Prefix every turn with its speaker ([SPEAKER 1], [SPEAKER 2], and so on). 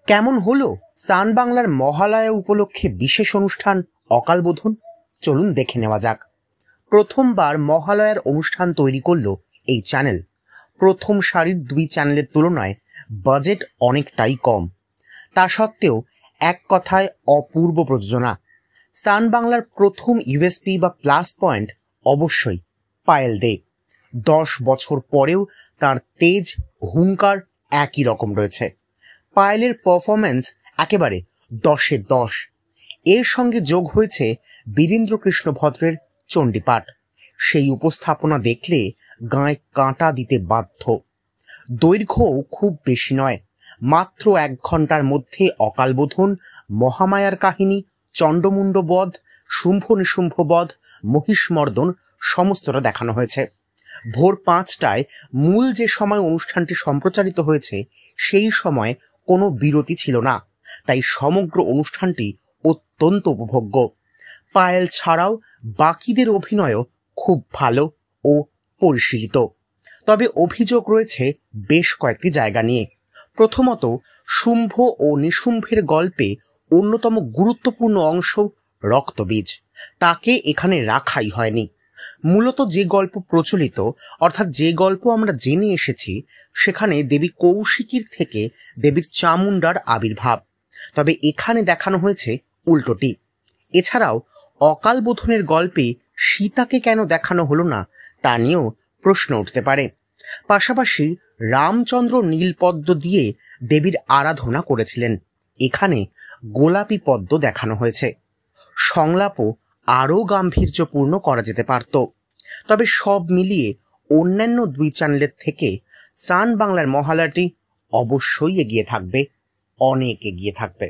[SPEAKER 1] কেমন হলো সান বাংলার মহালয়া উপলক্ষে বিশেষ অনুষ্ঠান অকালবোধন? চলুন দেখে নেওয়া যাক। প্রথমবার মহালয়ার অনুষ্ঠান তৈরি করল এই চ্যানেল। প্রথম সারির দুই চ্যানেলের তুলনায় বাজেট অনেকটাই কম, তা সত্ত্বেও এক কথায় অপূর্ব প্রযোজনা। সান বাংলার প্রথম ইউএসপি বা প্লাস পয়েন্ট অবশ্যই পায়েল দে। 10 বছর পরেও তার তেজ হুঙ্কার একই রকম রয়েছে। পায়েলের পারফরম্যান্স একেবারে 10-এ 10। এর সঙ্গে যোগ হয়েছে বীরেন্দ্রকৃষ্ণ ভদ্রের চণ্ডীপাঠ। সেই উপস্থাপনা দেখলে গায়ে কাঁটা দিতে বাধ্য। দৈর্ঘ্যও খুব বেশি নয়, মাত্র 1 ঘন্টার মধ্যে অকালবোধন, মহামায়ার কাহিনী, চণ্ডমুণ্ড বধ, শুম্ভ নিশুম্ভ বধ, মহিষমর্দন সমস্তটা দেখানো হয়েছে। ভোর 5টায় মূল যে সময় অনুষ্ঠানটি সম্প্রচারিত হয়েছে সেই সময় কোনো বিরতি ছিল না, তাই সমগ্র অনুষ্ঠানটি অত্যন্ত উপভোগ্য। পায়েল ছাড়াও বাকিদের অভিনয়ও খুব ভালো ও পরিশীলিত। তবে অভিযোগ রয়েছে বেশ কয়েকটি জায়গা নিয়ে। প্রথমত, শুম্ভ ও নিশুম্ভের গল্পে অন্যতম গুরুত্বপূর্ণ অংশ রক্তবীজ, তাকে এখানে রাখাই হয়নি। মূলত যে গল্প প্রচলিত, অর্থাৎ যে গল্প আমরা জেনে এসেছি, সেখানে দেবী কৌশিকীর থেকে দেবীর চামুণ্ডার আবির্ভাব। তবে এখানে দেখানো হয়েছে উল্টোটি। এছাড়াও অকালবোধনের গল্পে সীতাকে কেন দেখানো হলো না তা নিয়েও প্রশ্ন উঠতে পারে। পাশাপাশি রামচন্দ্র নীলপদ্ম দিয়ে দেবীর আরাধনা করেছিলেন, এখানে গোলাপী পদ্ম দেখানো হয়েছে। সংলাপও আরও গাম্ভীর্যপূর্ণ করা যেতে পারত। তবে সব মিলিয়ে অন্যান্য দুই চ্যানেলের থেকে সান বাংলার মহালয়াটি অবশ্যই এগিয়ে থাকবে, অনেক এগিয়ে থাকবে।